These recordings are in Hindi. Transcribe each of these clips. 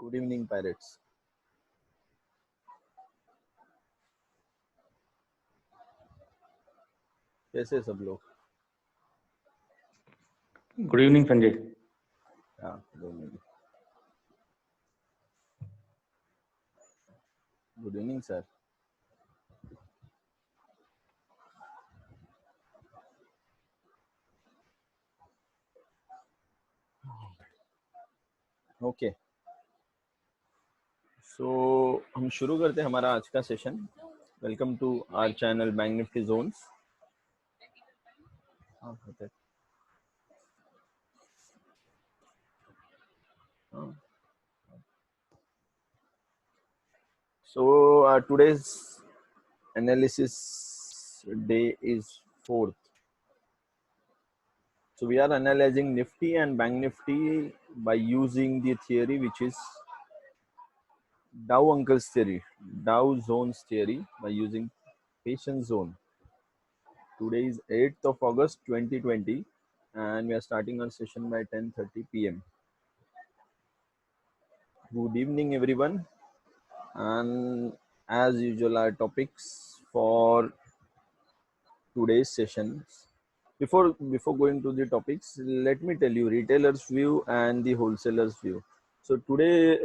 Good evening pirates. कैसे सब लोग? Good evening Sanjay. हाँ, good evening sir. Okay, so हम शुरू करते हैं हमारा आज का session. Welcome to our channel Bank Nifty zones. So today's analysis day is 4th. So we are analyzing Nifty and Bank Nifty by using the theory which is Dow Uncle's theory, Dow Zones theory, by using patience zone. Today is 8th of August 2020 and we are starting our session by 10:30 p.m. Good evening everyone, and as usual our topics for today's sessions. Before going to the topics, let me tell you retailers view and the wholesalers view. So today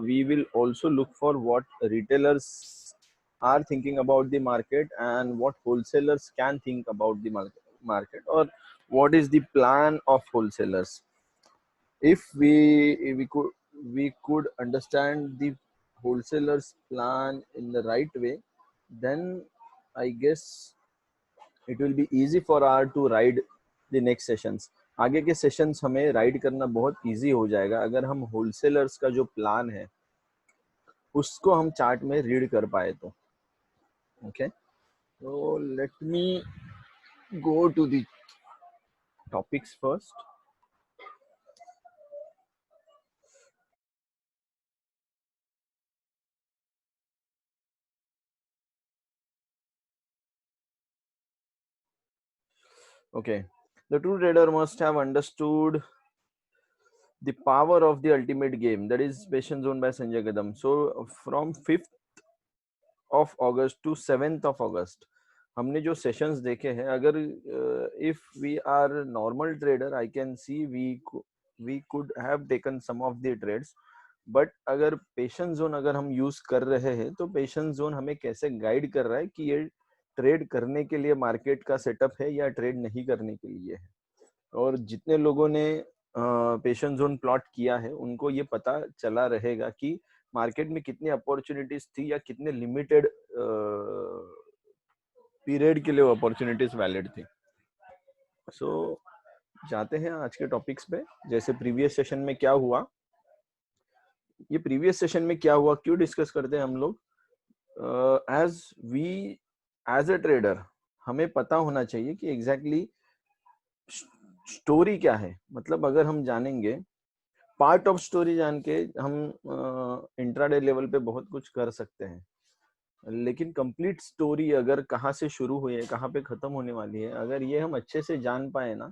we will also look for what retailers are thinking about the market and what wholesalers can think about the market, or what is the plan of wholesalers. If we could understand the wholesalers plan in the right way, then I guess it will be easy for our to ride the next sessions. आगे के सेशंस हमें राइड करना बहुत इजी हो जाएगा अगर हम होलसेलर्स का जो प्लान है उसको हम चार्ट में रीड कर पाए तो। Okay, so let me go to the topics first. Okay, the true trader must have understood the power of the ultimate game, that is Patience Zone by Sanjay Kadam. So from 5th of August to 7th of August हमने जो सेशंस देखे हैं, अगर if we are normal trader I can see we could have taken some of the trades, but अगर पेशेंस जोन अगर हम यूज कर रहे हैं तो पेशेंस जोन हमें कैसे गाइड कर रहा है कि ये ट्रेड करने के लिए मार्केट का सेटअप है या ट्रेड नहीं करने के लिए है। और जितने लोगों ने पेशेंस जोन प्लॉट किया है उनको ये पता चला रहेगा कि मार्केट में कितनी अपॉर्चुनिटीज थी या कितने लिमिटेड पीरियड के लिए अपॉर्चुनिटीज वैलिड थी। सो जाते हैं आज के टॉपिक्स पे। जैसे प्रीवियस सेशन में क्या हुआ, ये प्रीवियस सेशन में क्या हुआ क्यों डिस्कस करते हैं हम लोग। एज अ ट्रेडर हमें पता होना चाहिए कि एग्जैक्टली स्टोरी क्या है। मतलब अगर हम जानेंगे, पार्ट ऑफ स्टोरी जान के हम इंट्राडे लेवल पे बहुत कुछ कर सकते हैं, लेकिन कंप्लीट स्टोरी अगर कहाँ से शुरू हुई है कहाँ पे खत्म होने वाली है, अगर ये हम अच्छे से जान पाए ना,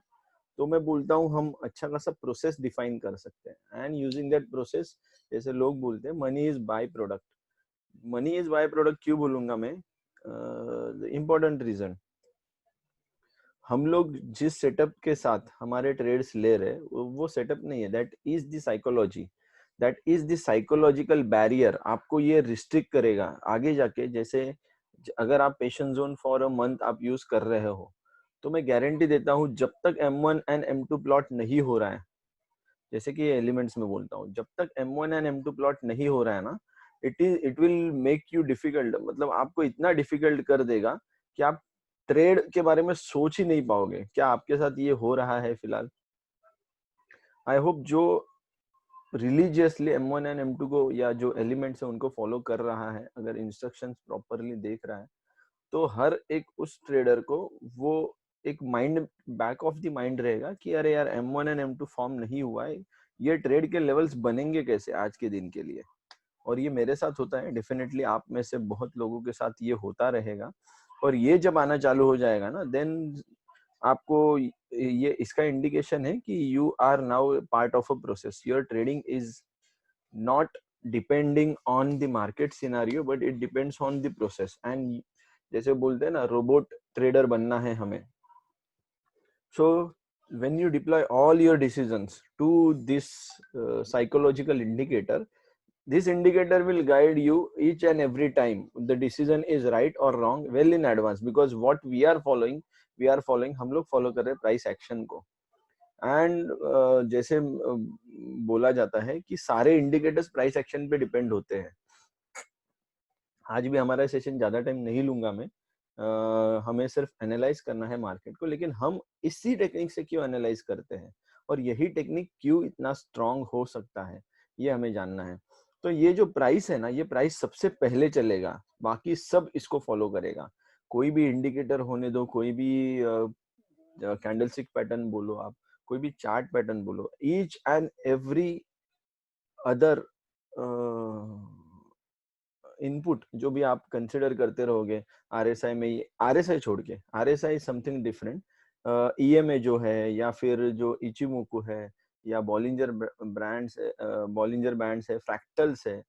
तो मैं बोलता हूँ हम अच्छा खासा प्रोसेस डिफाइन कर सकते हैं। एंड यूजिंग दैट प्रोसेस, जैसे लोग बोलते हैं money is by product. Money is by product क्यों बोलूंगा मैं? इम्पोर्टेंट रीजन, हम लोग जिस सेटअप के साथ हमारे ट्रेड्स ले रहे हैं वो सेटअप नहीं है। That is the psychology, that is the psychological barrier. आपको ये रिस्ट्रिक्ट करेगा आगे जाके। जैसे अगर आप patience zone for a month आप यूज कर रहे हो, तो मैं गारंटी देता हूँ जब तक M1 एंड M2 प्लॉट नहीं हो रहा है, जैसे कि एलिमेंट्स में बोलता हूँ, जब तक M1 एंड M2 प्लॉट नहीं हो रहा है ना, it will make you difficult. मतलब आपको इतना डिफिकल्ट कर देगा कि आप ट्रेड के बारे में सोच ही नहीं पाओगे। क्या आपके साथ ये हो रहा है फिलहाल? आई होप जो रिलीजियसली M1 एंड M2 को या जो एलिमेंट्स है उनको फॉलो कर रहा है, अगर इंस्ट्रक्शंस प्रॉपरली देख रहा है, तो हर एक उस ट्रेडर को वो एक mind back of the mind रहेगा कि अरे यार M1 एंड M2 फॉर्म नहीं हुआ है, ये ट्रेड के लेवल्स बनेंगे कैसे आज के दिन के लिए। और ये मेरे साथ होता है, डेफिनेटली आप में से बहुत लोगों के साथ ये होता रहेगा। और ये जब आना चालू हो जाएगा ना, देन आपको ये इसका इंडिकेशन है कि you are now part of a process, your trading is not depending on the market scenario, but it depends on the process. And जैसे बोलते हैं ना, रोबोट ट्रेडर बनना है हमें. So when you deploy all your decisions to this psychological indicator, this indicator will guide you each and every time the decision is right or wrong well in advance, because what we are following, हम लोग follow कर रहे हैं price action को. एंड जैसे बोला जाता है कि सारे इंडिकेटर्स प्राइस एक्शन पे डिपेंड होते हैं. आज भी हमारा सेशन ज्यादा टाइम नहीं लूंगा मैं. हमें सिर्फ एनालाइज करना है मार्केट को, लेकिन हम इसी टेक्निक से क्यों एनालाइज करते हैं और यही टेक्निक क्यों इतना स्ट्रांग हो सकता है, ये हमें जानना है. तो ये जो प्राइस है ना, ये प्राइस सबसे पहले चलेगा, बाकी सब इसको फॉलो करेगा. कोई भी इंडिकेटर होने दो, कोई भी कैंडलस्टिक पैटर्न बोलो आप, कोई भी चार्ट पैटर्न बोलो, each and every other input जो भी आप कंसिडर करते रहोगे आरएसआई में, आरएसआई छोड़ के, आरएसआई समथिंग डिफरेंट, ईएमए जो है या फिर जो इचिमोकू है या बॉलिंजर ब्रांड्स, बॉलिंजर बैंड्स है, फ्रैक्टल्स है.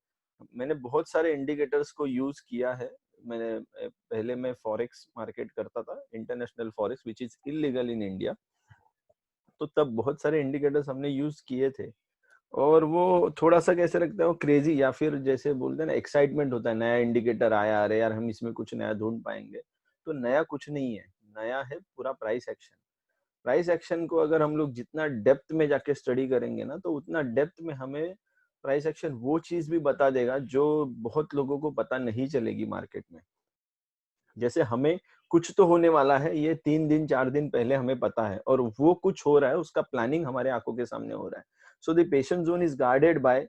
मैंने बहुत सारे इंडिकेटर्स को यूज किया है. मैंने पहले मैं फॉरेक्स मार्केट करता था, international forex, which is illegal in India. तो तब बहुत सारे इंडिकेटर्स हमने यूज किए थे. और वो थोड़ा सा कैसे लगता है, वो क्रेजी, या फिर जैसे बोलते हैं ना, एक्साइटमेंट होता है, नया इंडिकेटर आया, अरे यार हम इसमें कुछ नया ढूंढ पाएंगे. तो नया कुछ नहीं है, नया है पूरा प्राइस एक्शन. प्राइस एक्शन को अगर हम लोग जितना डेप्थ में जाके स्टडी करेंगे ना, तो उतना डेप्थ में हमें प्राइस एक्शन वो चीज भी बता देगा जो बहुत लोगों को पता नहीं चलेगी मार्केट में. जैसे हमें कुछ तो होने वाला है, ये 3 दिन 4 दिन पहले हमें पता है, और वो कुछ हो रहा है, उसका प्लानिंग हमारे आंखों के सामने हो रहा है. So the patient zone is guarded by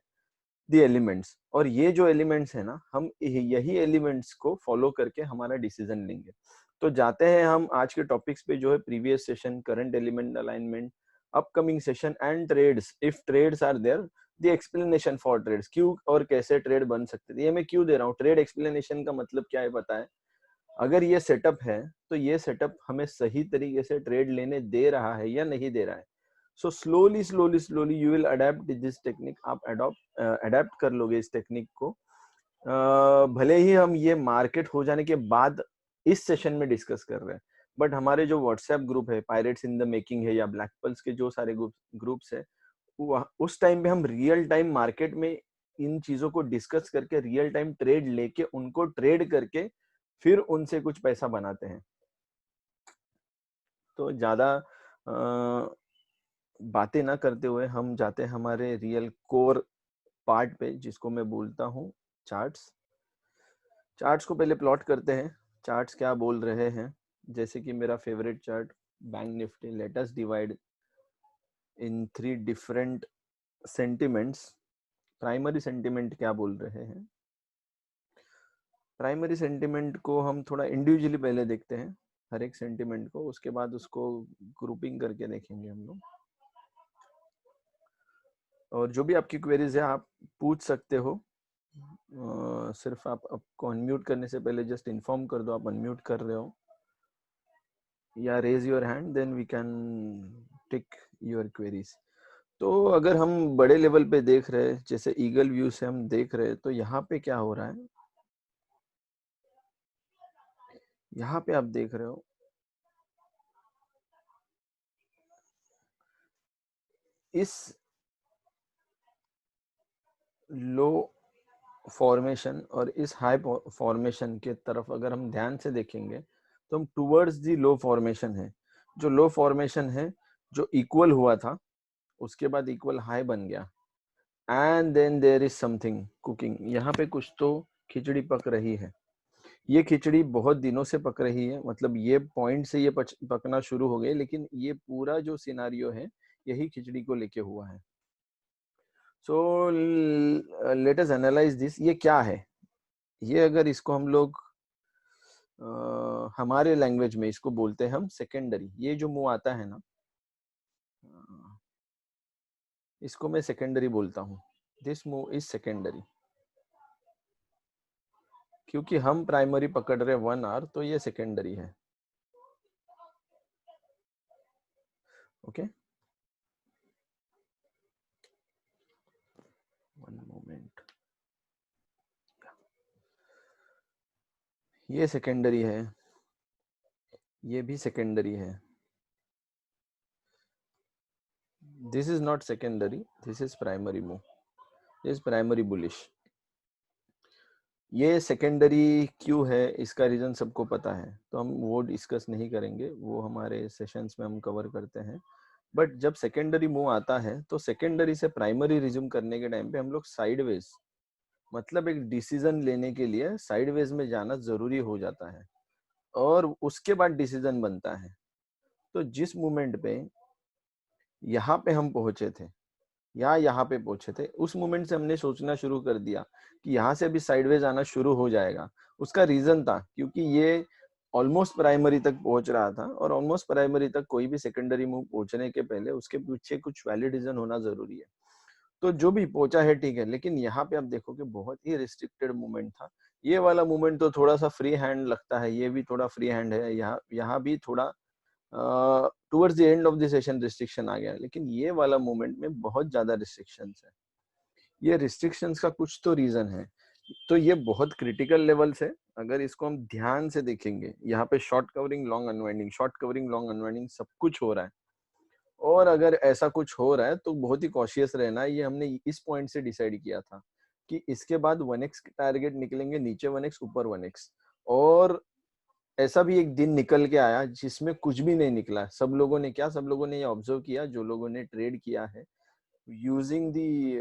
the elements. और ये जो एलिमेंट्स है ना, हम यही एलिमेंट्स को फॉलो करके हमारा डिसीजन लेंगे. तो जाते हैं हम आज के टॉपिक्स पे, जो है previous session, current element alignment, upcoming session and trades, if trades are there, the explanation for trades, क्यों और कैसे ट्रेड बन सकते हैं. ये मैं क्यों दे रहा हूँ, ट्रेड एक्सप्लेनेशन का मतलब क्या है पता है. अगर ये सेटअप है, तो ये सेटअप हमें सही तरीके से ट्रेड लेने दे रहा है या नहीं दे रहा है. So slowly slowly slowly you will adapt this technique. आप अडेप्ट कर लोगे इस टेक्निक को. भले ही हम ये मार्केट हो जाने के बाद इस सेशन में डिस्कस कर रहे हैं, बट हमारे जो व्हाट्सएप ग्रुप है, पायरेट्स इन द मेकिंग है, या ब्लैक पल्स के जो सारे ग्रुप्स है, उस टाइम पे हम रियल टाइम मार्केट में इन चीजों को डिस्कस करके, रियल टाइम ट्रेड लेके, उनको ट्रेड करके फिर उनसे कुछ पैसा बनाते हैं. तो ज्यादा बातें ना करते हुए हम जाते हैं हमारे रियल कोर पार्ट पे, जिसको मैं बोलता हूँ चार्ट्स. चार्ट्स को पहले प्लॉट करते हैं. चार्ट्स क्या बोल रहे हैं, जैसे कि मेरा favourite chart bank Nifty, let us divide in 3 different sentiments. Primary sentiment क्या बोल रहे हैं, प्राइमरी सेंटिमेंट को हम थोड़ा इंडिविजुअली पहले देखते हैं, हर एक सेंटिमेंट को, उसके बाद उसको ग्रुपिंग करके देखेंगे हम लोग. और जो भी आपकी क्वेरीज है आप पूछ सकते हो. सिर्फ आप आपको अनम्यूट करने से पहले जस्ट इन्फॉर्म कर दो आप अनम्यूट कर रहे हो, या raise your hand, then we can take your queries. तो अगर हम बड़े लेवल पे देख रहे हैं, जैसे ईगल व्यू से हम देख रहे हैं, तो यहाँ पे क्या हो रहा है, यहाँ पे आप देख रहे हो इस लो फॉर्मेशन और इस हाई फॉर्मेशन के तरफ अगर हम ध्यान से देखेंगे, तो हम टूवर्ड्स दी लो फॉर्मेशन है. जो लो फॉर्मेशन है, जो इक्वल हुआ था, उसके बाद इक्वल हाई बन गया, and then there is something cooking. यहाँ पे कुछ तो खिचड़ी पक रही है. ये खिचड़ी बहुत दिनों से पक रही है, मतलब ये पॉइंट से ये पकना शुरू हो गई, लेकिन ये पूरा जो सिनारियो है, यही खिचड़ी को लेके हुआ है. So let us analyse this. ये क्या है, ये अगर इसको हम लोग हमारे लैंग्वेज में इसको बोलते हैं हम सेकेंडरी. ये जो मुंह आता है ना, इसको मैं सेकेंडरी बोलता हूँ. दिस मूव इज सेकेंडरी, क्योंकि हम प्राइमरी पकड़ रहे 1 आवर, तो ये सेकेंडरी है. Okay, 1 moment. ये सेकेंडरी है, ये भी सेकेंडरी है. This is not secondary, this is primary move, this is primary bullish. ये सेकेंडरी क्यों है इसका रीजन सबको पता है, तो हम वो डिस्कस नहीं करेंगे, वो हमारे सेशंस में हम कवर करते हैं. बट जब सेकेंडरी मूव आता है तो सेकेंडरी से प्राइमरी रिज्यूम करने के टाइम पे हम लोग साइडवेज, मतलब एक डिसीजन लेने के लिए साइडवेज में जाना जरूरी हो जाता है और उसके बाद डिसीजन बनता है. तो जिस मोमेंट पे यहाँ पे हम पहुंचे थे या यहाँ पे पहुंचे थे, उस मोमेंट से हमने सोचना शुरू कर दिया कि यहाँ से अभी साइडवेज आना शुरू हो जाएगा. उसका रीजन था क्योंकि ये ऑलमोस्ट प्राइमरी तक पहुंच रहा था और ऑलमोस्ट प्राइमरी तक कोई भी सेकेंडरी मूव पहुंचने के पहले उसके पीछे कुछ वैलिड रीजन होना जरूरी है. तो जो भी पहुंचा है ठीक है, लेकिन यहाँ पे आप देखो कि बहुत ही रिस्ट्रिक्टेड मूवमेंट था. ये वाला मूवमेंट तो थोड़ा सा फ्री हैंड लगता है, ये भी थोड़ा फ्री हैंड है, यहाँ भी थोड़ा towards the end of the session restriction आ गया, लेकिन ये वाला मूवमेंट में बहुत ज्यादा रिस्ट्रिक्शंस है. ये रिस्ट्रिक्शंस का कुछ तो रीजन है. तो ये बहुत क्रिटिकल लेवल से अगर इसको हम ध्यान से देखेंगे, यहाँ पे short covering long unwinding, short covering long unwinding सब कुछ हो रहा है. और अगर ऐसा कुछ हो रहा है तो बहुत ही कॉशियस रहना है. ये हमने इस पॉइंट से डिसाइड किया था कि इसके बाद 1x के टारगेट निकलेंगे, नीचे 1x ऊपर 1x. और ऐसा भी एक दिन निकल के आया जिसमें कुछ भी नहीं निकला. सब लोगों ने क्या, सब लोगों ने ये ऑब्जर्व किया, जो लोगों ने ट्रेड किया है using the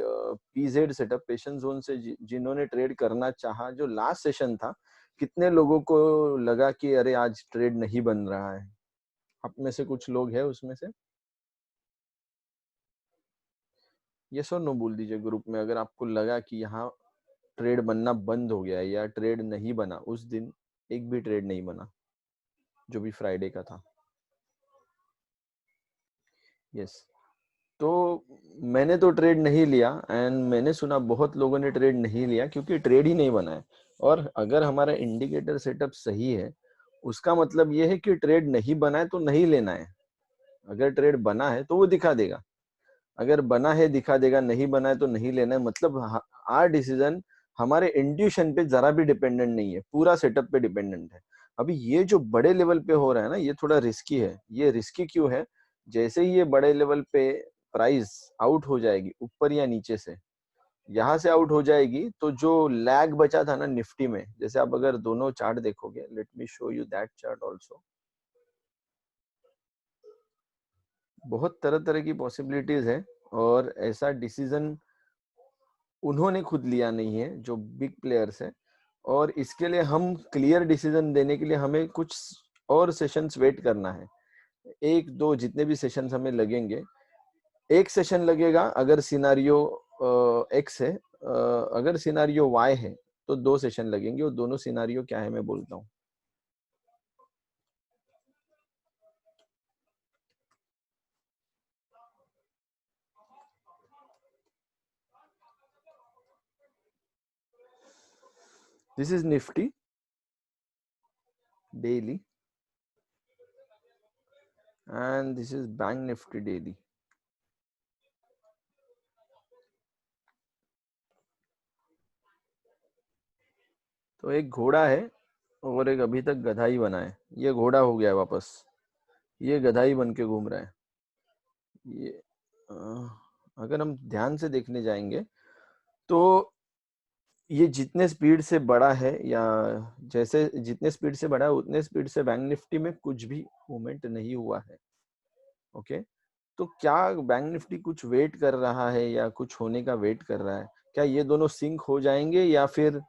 PZ setup patience zone से, जिन्होंने ट्रेड करना चाहा, जो लास्ट सेशन था, कितने लोगों को लगा कि अरे आज ट्रेड नहीं बन रहा है? आप में से कुछ लोग हैं उसमें से? यस और नो बोल दीजिए ग्रुप में अगर आपको लगा कि यहाँ ट्रेड बनना बंद हो गया है या ट्रेड नहीं बना, उस दिन एक भी ट्रेड नहीं बना जो भी फ्राइडे का था. यस. तो मैंने तो ट्रेड नहीं लिया एंड मैंने सुना बहुत लोगों ने ट्रेड नहीं लिया क्योंकि ट्रेड ही नहीं बना है. और अगर हमारा इंडिकेटर सेटअप सही है, उसका मतलब ये है कि ट्रेड नहीं बना है तो नहीं लेना है. अगर ट्रेड बना है तो वो दिखा देगा, अगर बना है दिखा देगा, नहीं बना है तो नहीं लेना है. मतलब आर डिसीजन हमारे इंट्यूशन पे जरा भी डिपेंडेंट नहीं है, पूरा सेटअप पे डिपेंडेंट है. अभी ये जो बड़े लेवल पे हो रहा है ना, ये थोड़ा रिस्की है. ये रिस्की क्यों है? जैसे ही ये बड़े लेवल पे प्राइस आउट हो जाएगी ऊपर या नीचे से, यहाँ से आउट हो जाएगी, तो जो लैग बचा था ना निफ्टी में, जैसे आप अगर दोनों चार्ट देखोगे, let me show you that chart also. बहुत तरह तरह की पॉसिबिलिटीज है और ऐसा डिसीजन उन्होंने खुद लिया नहीं है जो बिग प्लेयर्स है. और इसके लिए हम क्लियर डिसीजन देने के लिए हमें कुछ और सेशंस वेट करना है. एक दो जितने भी सेशंस हमें लगेंगे, एक सेशन लगेगा अगर सिनारियो एक्स है, अगर सिनारियो वाई है तो दो सेशन लगेंगे. और दोनों सिनारियो क्या है मैं बोलता हूँ. This is Nifty daily and this is bank Nifty daily. तो एक घोड़ा है और एक अभी तक गधा ही बना है. ये घोड़ा हो गया वापस, ये गधा ही बन के घूम रहा है. ये अगर हम ध्यान से देखने जाएंगे तो ये जितने स्पीड से बड़ा है, या जैसे जितने स्पीड से बड़ा है उतने स्पीड से बैंक निफ्टी में कुछ भी मूवमेंट नहीं हुआ है. ओके. तो क्या बैंक निफ्टी कुछ वेट कर रहा है या कुछ होने का वेट कर रहा है? क्या ये दोनों सिंक हो जाएंगे या फिर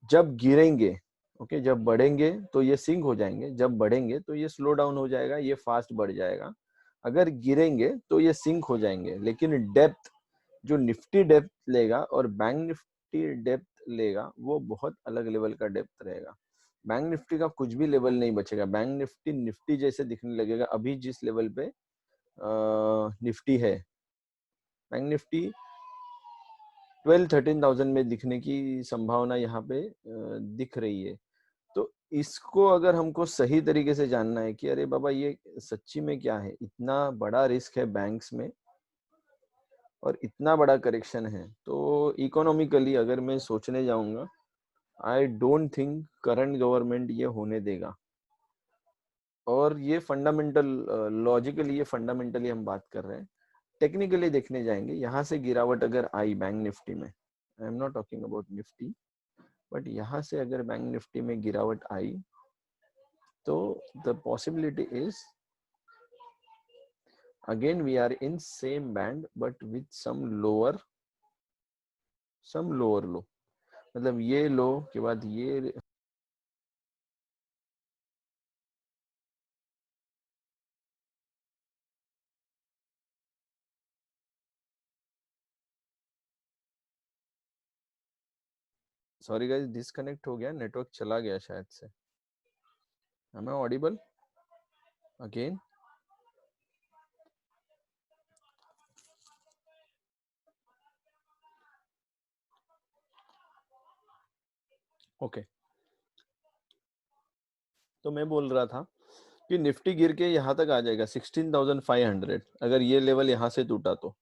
जब गिरेंगे, ओके, जब बढ़ेंगे तो ये सिंक हो जाएंगे, जब बढ़ेंगे तो ये स्लो डाउन हो जाएगा, ये फास्ट बढ़ जाएगा. अगर गिरेंगे तो ये सिंक हो जाएंगे. लेकिन डेप्थ, जो निफ्टी डेप्थ लेगा और बैंक निफ्टी डेप्थ लेगा, वो बहुत अलग लेवल का डेप्थ रहेगा. बैंक निफ्टी का कुछ भी लेवल नहीं बचेगा. बैंक निफ्टी निफ्टी जैसे दिखने लगेगा अभी जिस लेवल पे निफ्टी है. बैंक निफ्टी 12-13,000 में दिखने की संभावना यहाँ पे दिख रही है. तो इसको अगर हमको सही तरीके से जानना है कि अरे बाबा ये सच्ची में क्या है, इतना बड़ा रिस्क है बैंक्स में और इतना बड़ा करेक्शन है, तो इकोनॉमिकली अगर मैं सोचने जाऊंगा I don't think current government ये होने देगा। और ये फंडामेंटल, लॉजिकली ये फंडामेंटली हम बात कर रहे हैं। टेक्निकली देखने जाएंगे, यहाँ से गिरावट अगर आई बैंक निफ्टी में, I am not talking about Nifty, but यहाँ से अगर बैंक निफ्टी में गिरावट आई तो the possibility is again we are in same band but with some lower low, मतलब ये लो के बाद ये सॉरी गाइस, डिस्कनेक्ट हो गया, नेटवर्क चला गया शायद से। Am I audible again? Okay तो मैं बोल रहा था कि निफ्टी गिर के यहाँ तक आ जाएगा 16,500 अगर ये लेवल यहाँ से टूटा तो,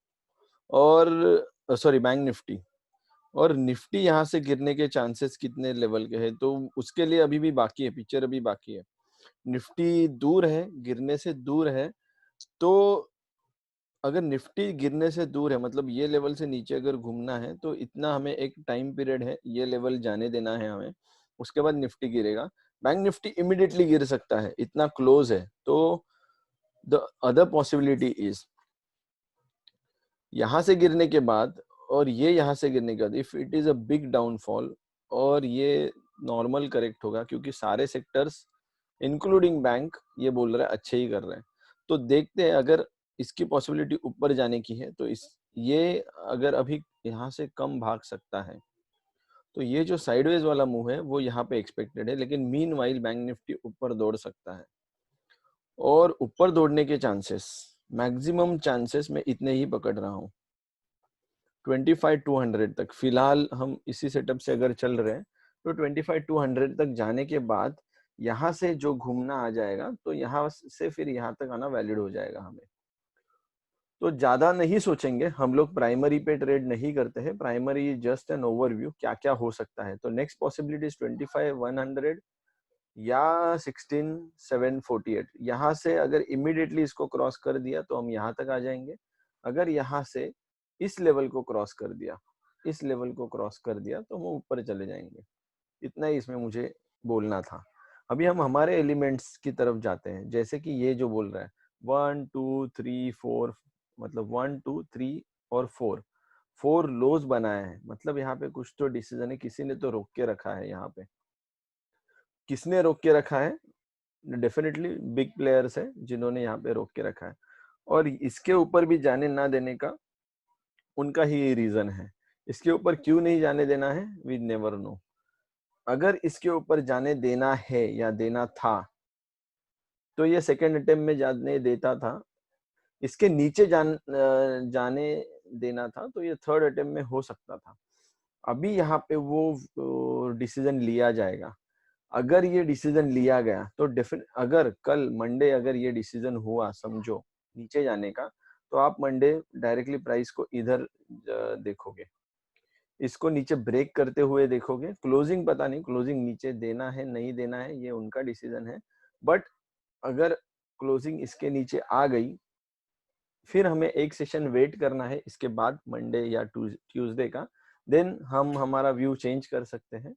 और सॉरी बैंक निफ्टी, और निफ्टी यहाँ से गिरने के चांसेस कितने लेवल के हैं, तो उसके लिए अभी भी बाकी है, पिक्चर अभी बाकी है। निफ्टी दूर है, गिरने से दूर है, तो अगर निफ्टी गिरने से दूर है मतलब ये लेवल से नीचे अगर घूमना है तो इतना हमें एक टाइम पीरियड है, ये लेवल जाने देना है हमें, उसके बाद निफ्टी गिरेगा। बैंक निफ्टी इमीडिएटली गिर सकता है, इतना क्लोज है। तो द अदर पॉसिबिलिटी इज यहाँ से गिरने के बाद और ये यहाँ से गिरने के बाद, if it is a big downfall और ये नॉर्मल करेक्ट होगा, क्योंकि सारे सेक्टर्स इंक्लूडिंग बैंक ये बोल रहे हैं अच्छे ही कर रहे हैं, तो देखते हैं अगर इसकी पॉसिबिलिटी ऊपर जाने की है तो इस ये अगर अभी यहाँ से कम भाग सकता है तो ये जो साइडवेज वाला मूव है वो यहाँ पे एक्सपेक्टेड है, लेकिन मीन वाइल बैंक निफ्टी ऊपर दौड़ सकता है। और ऊपर दौड़ने के चांसेस, मैक्सिमम चांसेस मैं इतने ही पकड़ रहा हूँ 25,200 तक। फिलहाल हम इसी सेटअप से अगर चल रहे हैं तो 25,200 तक जाने के बाद यहाँ से जो घूमना आ जाएगा तो यहाँ से फिर यहाँ तक आना वैलिड हो जाएगा हमें। तो ज्यादा नहीं सोचेंगे हम लोग, प्राइमरी पे ट्रेड नहीं करते हैं, प्राइमरी जस्ट एन ओवरव्यू क्या क्या हो सकता है। तो नेक्स्ट पॉसिबिलिटी 25,100 या 16,748, यहाँ से अगर इमीडिएटली इसको क्रॉस कर दिया तो हम यहाँ तक आ जाएंगे। अगर यहाँ से इस लेवल को क्रॉस कर दिया, इस लेवल को क्रॉस कर दिया तो हम ऊपर चले जाएंगे। इतना ही इसमें मुझे बोलना था। अभी हम हमारे एलिमेंट्स की तरफ जाते हैं, जैसे कि ये जो बोल रहा है 1 2 3 4, मतलब 1 2 3 और 4 लोज बनाया है, मतलब यहाँ पे कुछ तो डिसीजन है, किसी ने तो रोक के रखा है। यहाँ पे किसने रोक के रखा है? डेफिनेटली बिग प्लेयर्स है जिन्होंने यहाँ पे रोक के रखा है, और इसके ऊपर भी जाने ना देने का उनका ही रीजन है। इसके ऊपर क्यों नहीं जाने देना है, वी नेवर नो। अगर इसके ऊपर जाने देना है या देना था तो ये सेकेंड अटेम्प्ट में जाने देता था, इसके नीचे जाने देना था तो ये थर्ड अटेम्प्ट में हो सकता था। अभी यहाँ पे वो डिसीजन लिया जाएगा। अगर ये डिसीजन लिया गया तो डेफिनेट, अगर कल मंडे अगर ये डिसीजन हुआ समझो नीचे जाने का, तो आप मंडे डायरेक्टली प्राइस को इधर देखोगे, इसको नीचे ब्रेक करते हुए देखोगे। क्लोजिंग पता नहीं, क्लोजिंग नीचे देना है नहीं देना है ये उनका डिसीजन है, बट अगर क्लोजिंग इसके नीचे आ गई फिर हमें एक सेशन वेट करना है इसके बाद मंडे या ट्यूसडे का, देन हम हमारा व्यू चेंज कर सकते हैं।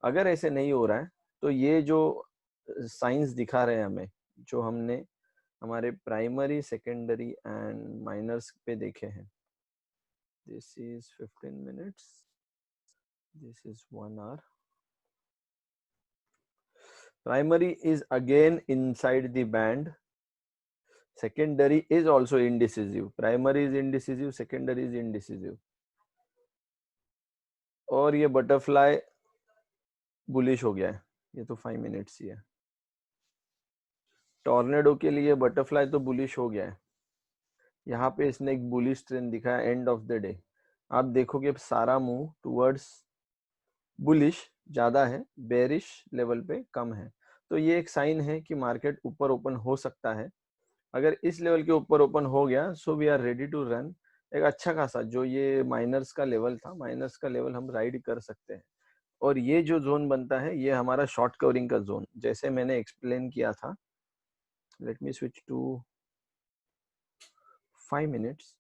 अगर ऐसे नहीं हो रहा है तो ये जो साइंस दिखा रहे हैं हमें, जो हमने हमारे प्राइमरी सेकेंडरी एंड माइनर्स पे देखे हैं, this is 15 minutes, this is 1 hour, primary is again inside the band, secondary is also indecisive, primary is indecisive, secondary is indecisive, और ये बटरफ्लाई बुलिश हो गया है। ये तो 5 मिनट्स ही है। टॉर्नेडो के लिए बटरफ्लाई तो बुलिश हो गया है, यहाँ पे इसने एक बुलिश ट्रेंड दिखाया एंड ऑफ द डे। आप देखोगे सारा मूव टुवर्ड्स बुलिश ज्यादा है, बेरिश लेवल पे कम है, तो ये एक साइन है कि मार्केट ऊपर ओपन हो सकता है। अगर इस लेवल के ऊपर ओपन हो गया so we are ready to run. एक अच्छा खासा जो ये माइनर्स का लेवल था, माइनर्स का लेवल हम राइड कर सकते हैं। और ये जो जोन बनता है ये हमारा शॉर्ट कवरिंग का जोन, जैसे मैंने एक्सप्लेन किया था। Let me switch to 5 minutes.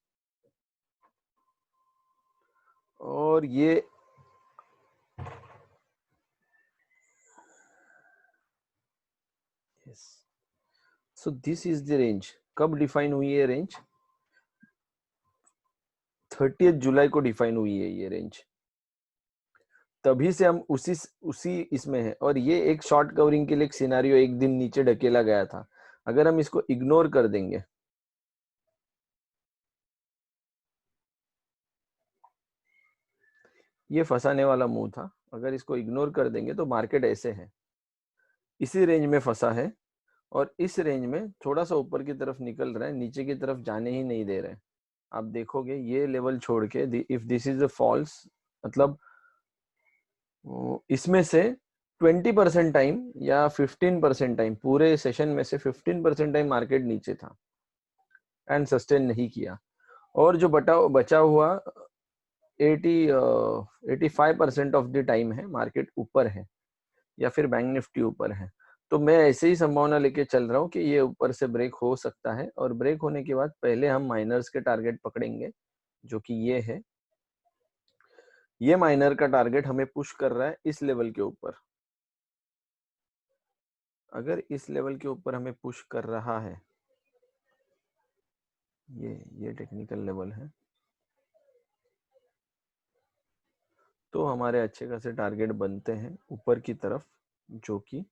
और ये yes, so this is the range. कब डिफाइन हुई है रेंज? 30 जुलाई को डिफाइन हुई है ये रेंज। तभी से हम उसी इसमें है। और ये एक शॉर्ट कवरिंग के लिए एक सिनारियो एक दिन नीचे ढकेला गया था। अगर हम इसको इग्नोर कर देंगे, ये फंसाने वाला मूव था, अगर इसको इग्नोर कर देंगे तो मार्केट ऐसे है, इसी रेंज में फंसा है। और इस रेंज में थोड़ा सा ऊपर की तरफ निकल रहा है, नीचे की तरफ जाने ही नहीं दे रहे। आप देखोगे ये लेवल छोड़ के, if this is a false, मतलब इसमें से 20% टाइम या 15% टाइम, पूरे सेशन में से 15% टाइम मार्केट नीचे था एंड सस्टेन नहीं किया। और जो बचा हुआ 85% ऑफ द टाइम है मार्केट ऊपर है, या फिर बैंक निफ्टी ऊपर है। तो मैं ऐसे ही संभावना लेके चल रहा हूँ कि ये ऊपर से ब्रेक हो सकता है। और ब्रेक होने के बाद पहले हम माइनर्स के टारगेट पकड़ेंगे, जो कि ये है। ये माइनर का टारगेट हमें पुश कर रहा है इस लेवल के ऊपर। अगर इस लेवल के ऊपर हमें पुश कर रहा है, ये टेक्निकल लेवल है, तो हमारे अच्छे खासे टारगेट बनते हैं ऊपर की तरफ, जो कि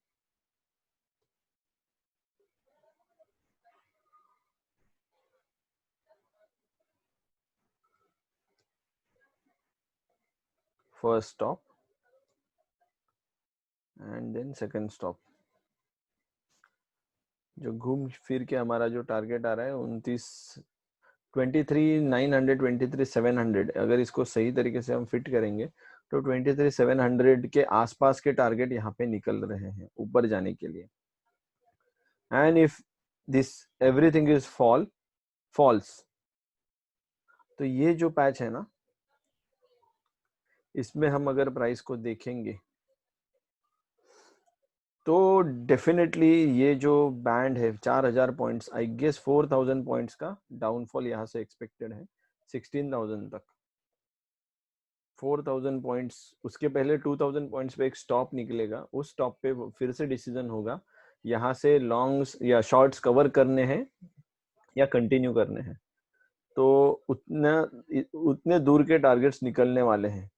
first stop and then second stop. जो घूम फिर के हमारा जो टारगेट आ रहा है 23,900 23,700, अगर इसको सही तरीके से हम फिट करेंगे तो 23,700 के आसपास के टारगेट यहाँ पे निकल रहे हैं ऊपर जाने के लिए। And if this everything is false, तो ये जो पैच है ना, इसमें हम अगर प्राइस को देखेंगे तो डेफिनेटली ये जो बैंड है 4,000 पॉइंट्स, आई गेस 4,000 पॉइंट्स का डाउनफॉल यहाँ से एक्सपेक्टेड है 16,000 तक। 4,000 पॉइंट्स, उसके पहले 2,000 पॉइंट्स पे एक स्टॉप निकलेगा, उस स्टॉप पे फिर से डिसीजन होगा यहाँ से लॉन्ग्स या शॉर्ट्स कवर करने हैं या कंटिन्यू करने हैं। तो उतने दूर के टारगेट्स निकलने वाले हैं।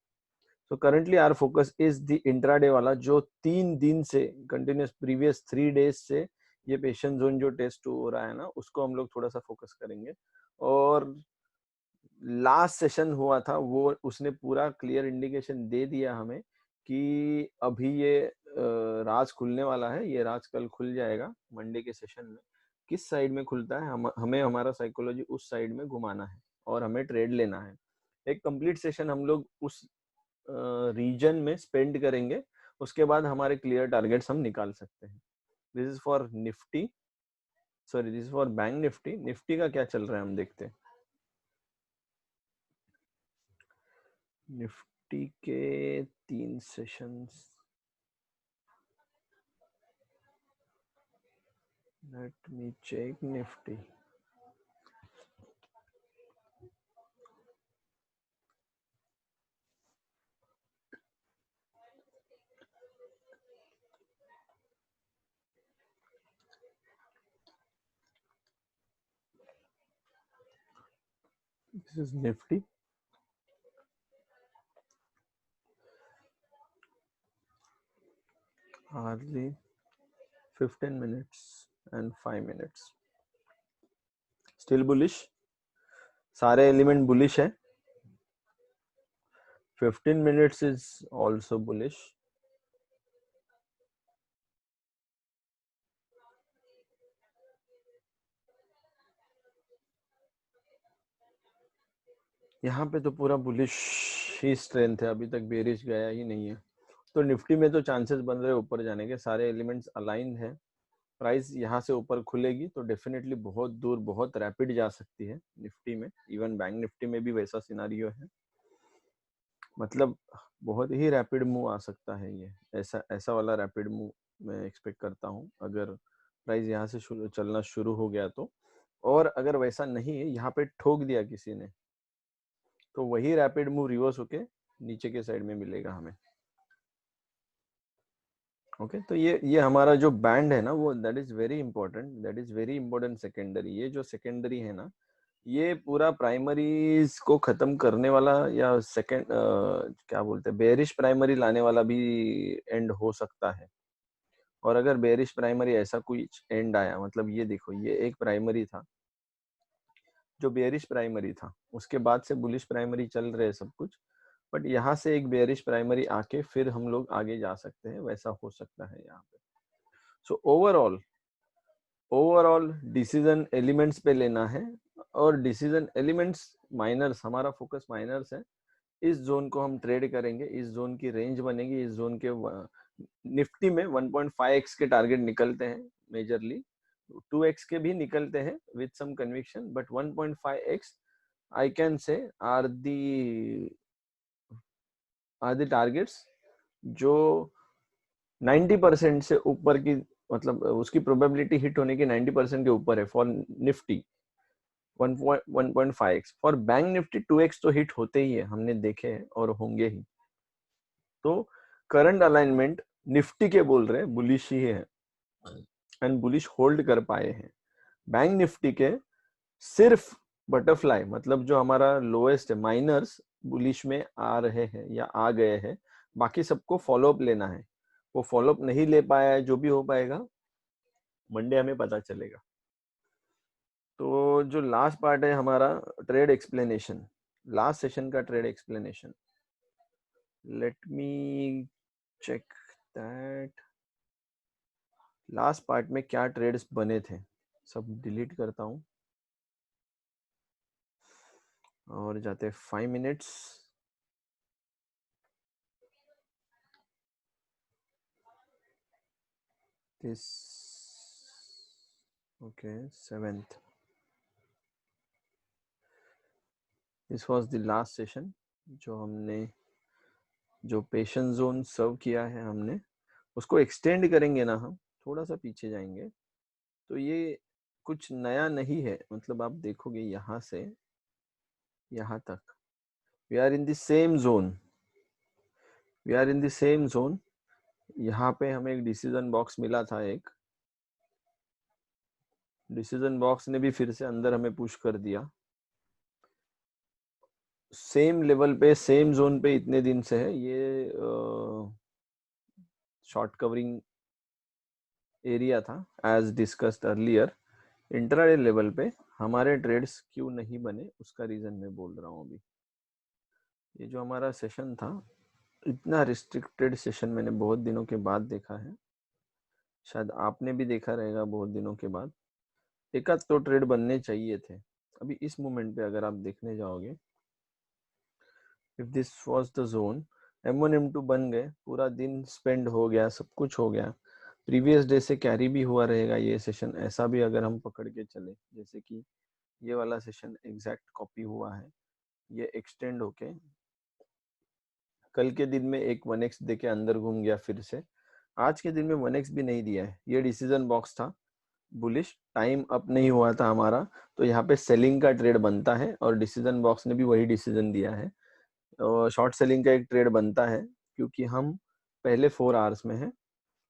So currently our focus is the intraday वाला, जो 3 दिन से कंटिन्यूस प्रीवियस 3 डेज से ये पेशेंट जोन जो टेस्ट हो रहा है ना, उसको हम लोग थोड़ा सा फोकस करेंगे। और लास्ट सेशन हुआ था वो, उसने पूरा क्लियर इंडिकेशन दे दिया हमें कि अभी ये राज खुलने वाला है। ये राज कल खुल जाएगा मंडे के सेशन में। किस साइड में खुलता है, हमें हमारा साइकोलॉजी उस साइड में घुमाना है और हमें ट्रेड लेना है। एक कंप्लीट सेशन हम लोग उस रीजन में स्पेंड करेंगे, उसके बाद हमारे क्लियर टारगेट्स हम निकाल सकते हैं। This is for Nifty, sorry this is for bank Nifty. Nifty का क्या चल रहा है हम देखते हैं। निफ्टी के 3 sessions, let me check Nifty. This is Nifty. Hardly 15 minutes and 5 minutes, still bullish, सारे एलिमेंट बुलिश है। 15 minutes is also bullish। यहाँ पे तो पूरा बुलिश ही स्ट्रेंथ है, अभी तक बेरिश गया ही नहीं है। तो निफ्टी में तो चांसेस बन रहे ऊपर जाने के, सारे एलिमेंट्स अलाइन है। प्राइस यहाँ से ऊपर खुलेगी तो डेफिनेटली बहुत दूर बहुत रैपिड जा सकती है निफ्टी में। इवन बैंक निफ्टी में भी वैसा सिनारियो है। मतलब बहुत ही रैपिड मूव आ सकता है ये, ऐसा ऐसा वाला रैपिड मूव मैं एक्सपेक्ट करता हूँ अगर प्राइस यहाँ से चलना शुरू हो गया तो। और अगर वैसा नहीं है, यहाँ पे ठोक दिया किसी ने, तो वही रैपिड मूव रिवर्स होके नीचे के साइड में मिलेगा हमें। ओके तो ये हमारा जो बैंड है ना, वो that is very important, that is very important secondary. ये जो सेकेंडरी है ना, ये पूरा प्राइमरीज को खत्म करने वाला, या सेकेंड क्या बोलते हैं, बेरिश प्राइमरी लाने वाला भी एंड हो सकता है। और अगर बेरिश प्राइमरी ऐसा कोई एंड आया, मतलब ये देखो, ये एक प्राइमरी था जो बेरिश प्राइमरी था, उसके बाद से बुलिश प्राइमरी चल रहे हैं सब कुछ, बट यहाँ से एक बेरिश प्राइमरी आके फिर हम लोग आगे जा सकते हैं, वैसा हो सकता है यहाँ पे। सो ओवरऑल डिसीजन एलिमेंट्स पे लेना है, और डिसीजन एलिमेंट्स माइनर्स, हमारा फोकस माइनर्स है। इस जोन को हम ट्रेड करेंगे, इस जोन की रेंज बनेगी, इस जोन के निफ्टी में 1.5x के टारगेट निकलते हैं मेजरली, 2x के भी निकलते हैं with some conviction, but 1.5x I can say are the targets जो 90% से ऊपर की, मतलब उसकी प्रोबेबिलिटी हिट होने की 90% के ऊपर है for Nifty 1.5x। For bank Nifty 2x तो हिट होते ही है, हमने देखे हैं और होंगे ही। तो करंट अलाइनमेंट निफ्टी के बोल रहे हैं बुलिश ही है, एंड बुलिश होल्ड कर पाए हैं। बैंक निफ्टी के सिर्फ बटरफ्लाई, मतलब जो हमारा लोएस्ट है, माइनर्स बुलिश में आ रहे हैं या आ गए हैं, बाकी सबको फॉलोअप लेना है। वो फॉलोअप नहीं ले पाया है, जो भी हो पाएगा मंडे हमें पता चलेगा। तो जो लास्ट पार्ट है हमारा, ट्रेड एक्सप्लेनेशन, लास्ट सेशन का trade explanation, let me check that last part में क्या ट्रेड्स बने थे, सब डिलीट करता हूं और जाते 5 minutes. This okay 7th, this was the last session जो हमने, जो पेशेंस जोन सर्व किया है हमने, उसको एक्सटेंड करेंगे ना हम, थोड़ा सा पीछे जाएंगे तो ये कुछ नया नहीं है। मतलब आप देखोगे यहाँ से यहाँ तक we are in the same zone, we are in the same zone. यहाँ पे हमें एक डिसीजन बॉक्स मिला था, एक डिसीजन बॉक्स ने भी फिर से अंदर हमें पुश कर दिया। सेम लेवल पे, सेम जोन पे इतने दिन से है ये शॉर्ट कवरिंग एरिया था as discussed earlier. Intraday level पे हमारे ट्रेड्स क्यों नहीं बने, उसका रीजन मैं बोल रहा हूँ अभी। ये जो हमारा सेशन था, इतना रिस्ट्रिक्टेड सेशन मैंने बहुत दिनों के बाद देखा है, शायद आपने भी देखा रहेगा बहुत दिनों के बाद। एक आध तो ट्रेड बनने चाहिए थे। अभी इस मोमेंट पे अगर आप देखने जाओगे, if this was the zone, M1 M2 बन गए, पूरा दिन स्पेंड हो गया, सब कुछ हो गया, प्रीवियस डे से कैरी भी हुआ रहेगा ये सेशन, ऐसा भी अगर हम पकड़ के चले, जैसे कि ये वाला सेशन एग्जैक्ट कॉपी हुआ है, ये एक्सटेंड होके कल के दिन में एक 1x देके अंदर घूम गया फिर से, आज के दिन में 1x भी नहीं दिया है। ये डिसीजन बॉक्स था बुलिश, टाइम अप नहीं हुआ था हमारा, तो यहाँ पे सेलिंग का ट्रेड बनता है, और डिसीजन बॉक्स ने भी वही डिसीजन दिया है। शॉर्ट सेलिंग का एक ट्रेड बनता है क्योंकि हम पहले 4 आवर्स में है,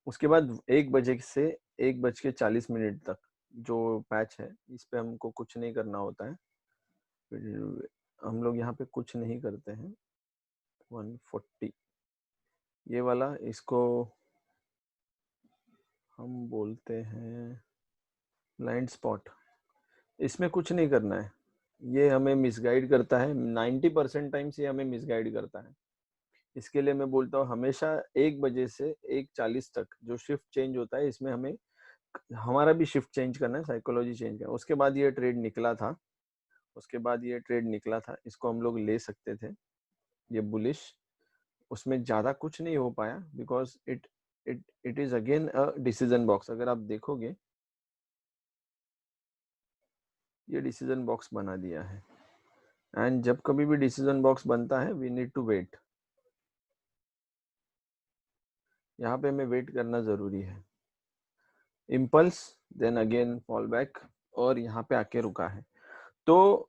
उसके बाद 1 बजे से 1:40 तक जो पैच है, इस पे हमको कुछ नहीं करना होता है, हम लोग यहाँ पे कुछ नहीं करते हैं। 140 ये वाला, इसको हम बोलते हैं ब्लाइंड स्पॉट, इसमें कुछ नहीं करना है, ये हमें मिसगाइड करता है, 90% टाइम्स ये हमें मिसगाइड करता है। इसके लिए मैं बोलता हूँ हमेशा 1 बजे से 1:40 तक जो शिफ्ट चेंज होता है, इसमें हमें हमारा भी शिफ्ट चेंज करना है, साइकोलॉजी चेंज करना है। उसके बाद ये ट्रेड निकला था, उसके बाद ये ट्रेड निकला था, इसको हम लोग ले सकते थे, ये बुलिश, उसमें ज्यादा कुछ नहीं हो पाया because it is again a decision box. अगर आप देखोगे ये डिसीजन बॉक्स बना दिया है, एंड जब कभी भी डिसीजन बॉक्स बनता है वी नीड टू वेट। यहाँ पे हमें वेट करना जरूरी है। Impulse, then again fall back, और यहाँ पे आके रुका है। तो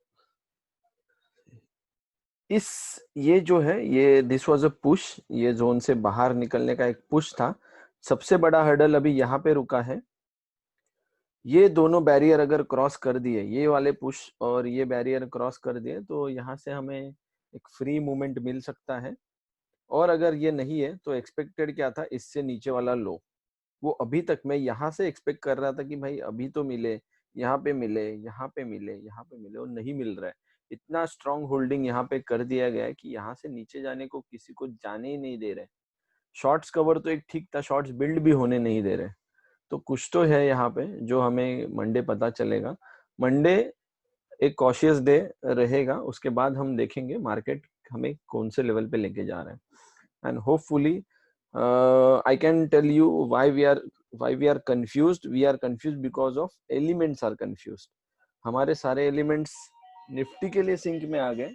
ये जो है, ये दिस वाज अ पुश, ये जोन से बाहर निकलने का एक पुश था। सबसे बड़ा हर्डल अभी यहाँ पे रुका है। ये दोनों बैरियर अगर क्रॉस कर दिए, ये वाले पुश और ये बैरियर क्रॉस कर दिए, तो यहाँ से हमें एक फ्री मूवमेंट मिल सकता है। और अगर ये नहीं है तो एक्सपेक्टेड क्या था, इससे नीचे वाला लो, वो अभी तक मैं यहाँ से एक्सपेक्ट कर रहा था कि भाई अभी तो मिले, यहाँ पे मिले, यहाँ पे मिले, यहाँ पे मिले, और नहीं मिल रहा है। इतना स्ट्रॉन्ग होल्डिंग यहाँ पे कर दिया गया है कि यहाँ से नीचे जाने को किसी को जाने ही नहीं दे रहे। शॉर्ट्स कवर तो एक ठीक था, शॉर्ट्स बिल्ड भी होने नहीं दे रहे। तो कुछ तो है यहाँ पे जो हमें मंडे पता चलेगा। मंडे एक कॉशियस डे रहेगा, उसके बाद हम देखेंगे मार्केट हमें कौन से लेवल पे लेके जा रहा है। And hopefully I can tell you why we are confused. We are confused because of elements are confused. हमारे सारे एलिमेंट्स निफ्टी के लिए सिंक में आ गए,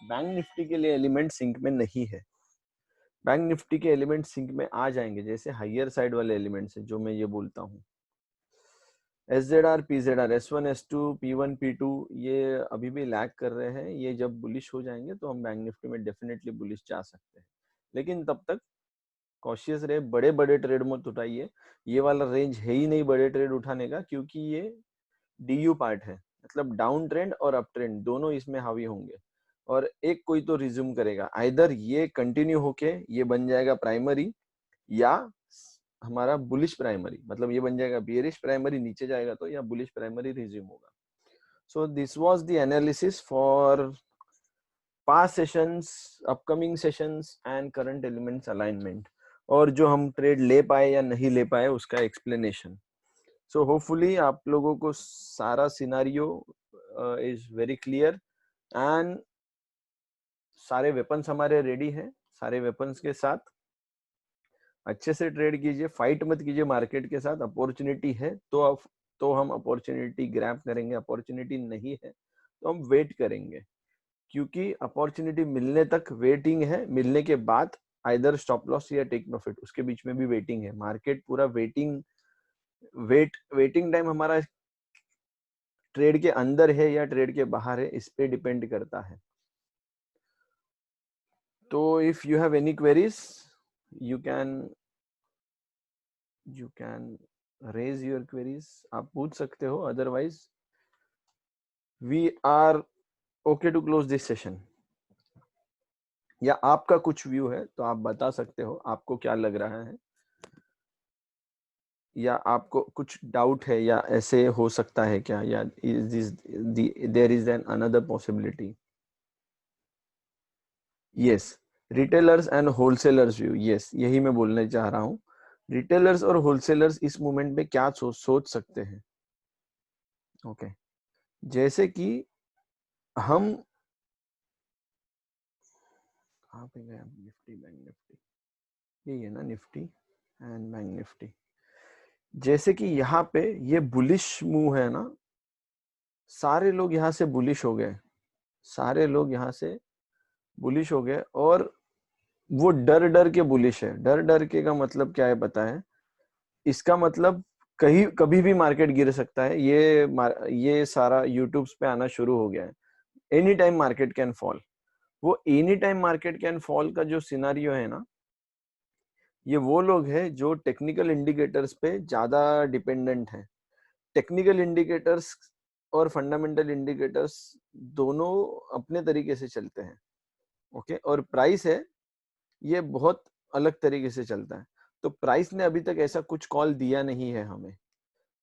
बैंक निफ्टी के लिए एलिमेंट सिंक में नहीं है। बैंक निफ्टी के एलिमेंट सिंक में आ जाएंगे, जैसे हायर साइड वाले एलिमेंट्स है जो मैं ये बोलता हूँ। SZR, PZR, S1, S2, P1, P2 ये अभी भी लैग कर रहे हैं। ये जब बुलिश हो जाएंगे तो हम बैंक निफ्टी में डेफिनेटली बुलिश जा सकते हैं, लेकिन तब तक कॉशियस रहे, बड़े बड़े ट्रेड मत उठाइए। ये वाला रेंज है ही नहीं बड़े ट्रेड उठाने का, क्योंकि ये DU पार्ट है, मतलब डाउन ट्रेंड और अप ट्रेंड दोनों इसमें हावी होंगे, और एक कोई तो रिज्यूम करेगा। आइदर ये कंटिन्यू होके ये बन जाएगा प्राइमरी, या हमारा बुलिश प्राइमरी, मतलब ये बन जाएगा बियरिश प्राइमरी, नीचे जाएगा तो, या बुलिश प्राइमरी रिज्यूम होगा। So this was the analysis for past sessions, upcoming sessions and current elements alignment, और जो हम ट्रेड ले पाए या नहीं ले पाए उसका एक्सप्लेनेशन। सो होपफुली आप लोगों को सारा scenario is very clear, and सारे वेपन्स हमारे रेडी हैं। सारे वेपन्स के साथ अच्छे से ट्रेड कीजिए, फाइट मत कीजिए मार्केट के साथ। अपॉर्चुनिटी है तो हम अपॉर्चुनिटी ग्रैब करेंगे, अपॉर्चुनिटी नहीं है तो हम वेट करेंगे, क्योंकि अपॉर्चुनिटी मिलने तक वेटिंग है, मिलने के बाद आइदर स्टॉप लॉस या टेक प्रॉफिट, उसके बीच में भी वेटिंग है। मार्केट पूरा वेटिंग टाइम हमारा ट्रेड के अंदर है या ट्रेड के बाहर है, इस पे डिपेंड करता है। तो if you have any queries you can raise your queries, आप पूछ सकते हो। Otherwise we are okay to close this session. या आपका कुछ व्यू है तो आप बता सकते हो, आपको क्या लग रहा है, या आपको कुछ डाउट है, या ऐसे हो सकता है क्या, या there is an another possibility. Yes, retailers and wholesalers view, yes यही मैं बोलने चाह रहा हूँ। रिटेलर्स और होलसेलर्स इस मूवमेंट में क्या सोच सकते हैं। ओके, जैसे कि हम कहाँ पे गए, निफ्टी बैंक निफ्टी, यही है ना, निफ्टी एंड बैंक निफ्टी। जैसे कि यहाँ पे ये बुलिश मूव है ना, सारे लोग यहाँ से बुलिश हो गए, सारे लोग यहाँ से बुलिश हो गए, और वो डर डर के बुलिश है। डर डर के का मतलब क्या है पता है, इसका मतलब कहीं कभी भी मार्केट गिर सकता है। ये सारा यूट्यूब पे आना शुरू हो गया है, any time market can fall. वो any time market can fall का जो सिनारियो है ना, ये वो लोग हैं जो टेक्निकल इंडिकेटर्स पे ज्यादा डिपेंडेंट है। टेक्निकल इंडिकेटर्स और फंडामेंटल इंडिकेटर्स दोनों अपने तरीके से चलते हैं, ओके। और प्राइस है, ये बहुत अलग तरीके से चलता है। तो प्राइस ने अभी तक ऐसा कुछ कॉल दिया नहीं है हमें।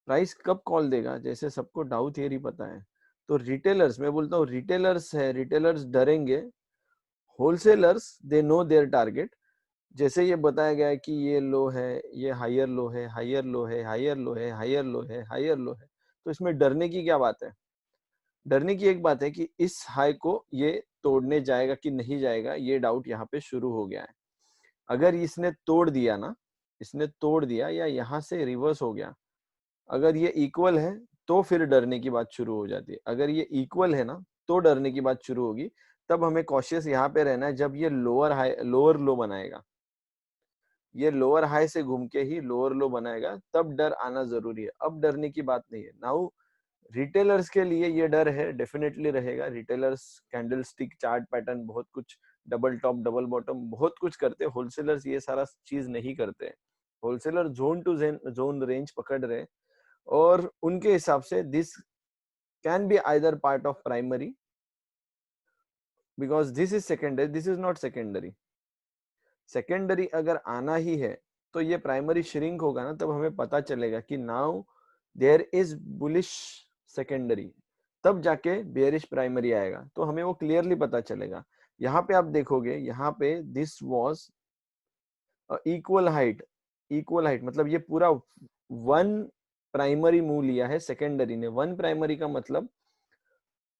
प्राइस कब कॉल देगा, जैसे सबको डाउ थियरी पता है, तो रिटेलर्स, मैं बोलता हूँ रिटेलर्स है, रिटेलर्स डरेंगे। Wholesalers they know their target. जैसे ये बताया गया है कि ये लो है, ये हायर लो है, हायर लो है, हायर लो है, हायर लो है, हायर लो है, तो इसमें डरने की क्या बात है। डरने की एक बात है कि इस हाई को ये तोड़ने जाएगा कि नहीं जाएगा, ये डाउट यहाँ पे शुरू हो गया है। अगर इसने तोड़ दिया ना, इसने तोड़ दिया या यहाँ से रिवर्स हो गया, अगर ये इक्वल है तो फिर डरने की बात शुरू हो जाती है। अगर ये इक्वल है ना तो डरने की बात शुरू होगी। तब हमें कॉशियस यहाँ पे रहना है जब ये लोअर लो बनाएगा। ये लोअर हाई से घूम के ही लोअर लो बनाएगा, तब डर आना जरूरी है। अब डरने की बात नहीं है। नाउ रिटेलर्स के लिए ये डर है, डेफिनेटली रहेगा। Retailers candle stick chart pattern बहुत कुछ, डबल टॉप डबल बॉटम बहुत कुछ करते हैं। होलसेलर्स ये सारा चीज नहीं करते हैं। Wholesaler zone to zone range पकड़ रहे, और उनके हिसाब से this can be either part of primary, because this is secondary, this is not secondary. Secondary अगर आना ही है तो ये प्राइमरी श्रिंक होगा ना, तब हमें पता चलेगा कि now there is bullish secondary, तब जाके बेयरिश प्राइमरी आएगा, तो हमें वो क्लियरली पता चलेगा। यहाँ पे आप देखोगे, यहाँ पे this was equal height, equal height मतलब ये पूरा वन प्राइमरी मूव लिया है सेकेंडरी ने। वन प्राइमरी का मतलब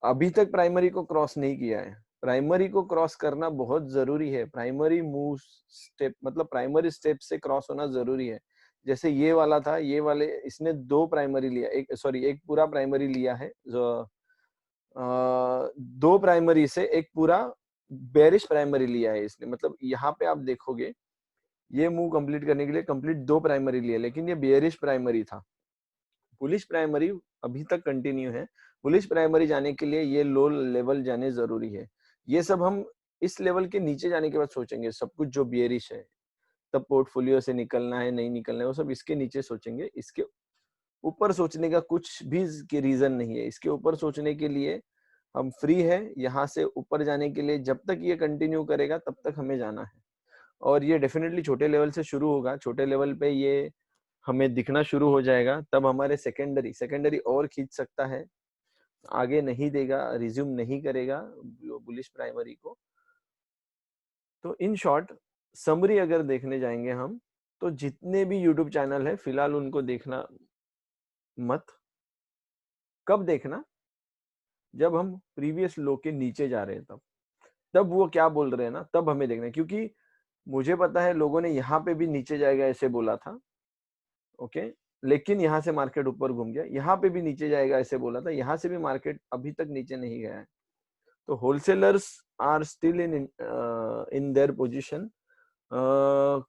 अभी तक प्राइमरी को क्रॉस नहीं किया है। प्राइमरी को क्रॉस करना बहुत जरूरी है। प्राइमरी मूव स्टेप मतलब प्राइमरी स्टेप से क्रॉस होना जरूरी है। जैसे ये वाला था, ये वाले इसने दो प्राइमरी लिया, एक सॉरी एक पूरा प्राइमरी लिया है, जो दो प्राइमरी से एक पूरा बेरिश प्राइमरी लिया है इसने। मतलब यहाँ पे आप देखोगे ये मूव कंप्लीट करने के लिए कंप्लीट दो प्राइमरी लिया, लेकिन ये बेरिश प्राइमरी था। बुलिश प्राइमरी अभी तक कंटिन्यू है। बुलिश प्राइमरी जाने के लिए ये लो लेवल जाने जरूरी है। ये सब हम इस लेवल के नीचे जाने के बाद सोचेंगे, सब कुछ जो बियरिश है, तब पोर्टफोलियो से निकलना है नहीं निकलना है वो सब इसके नीचे सोचेंगे। इसके ऊपर सोचने का कुछ भी के रीजन नहीं है। इसके ऊपर सोचने के लिए हम फ्री है। यहाँ से ऊपर जाने के लिए जब तक ये कंटिन्यू करेगा तब तक हमें जाना है। और ये डेफिनेटली छोटे लेवल से शुरू होगा। छोटे लेवल पे ये हमें दिखना शुरू हो जाएगा, तब हमारे सेकेंडरी सेकेंडरी और खींच सकता है, आगे नहीं देगा, रिज्यूम नहीं करेगा बुलिश प्राइमरी को। तो इन शॉर्ट समरी अगर देखने जाएंगे हम, तो जितने भी यूट्यूब चैनल है फिलहाल उनको देखना मत। कब देखना? जब हम प्रीवियस लो के नीचे जा रहे हैं, तब वो क्या बोल रहे हैं ना, तब हमें देखना है। क्योंकि मुझे पता है लोगों ने यहाँ पे भी नीचे जाएगा ऐसे बोला था, ओके, लेकिन यहाँ से मार्केट ऊपर घूम गया। यहाँ पे भी नीचे जाएगा ऐसे बोला था, यहाँ से भी मार्केट अभी तक नीचे नहीं गया है। तो wholesalers are still in in their position.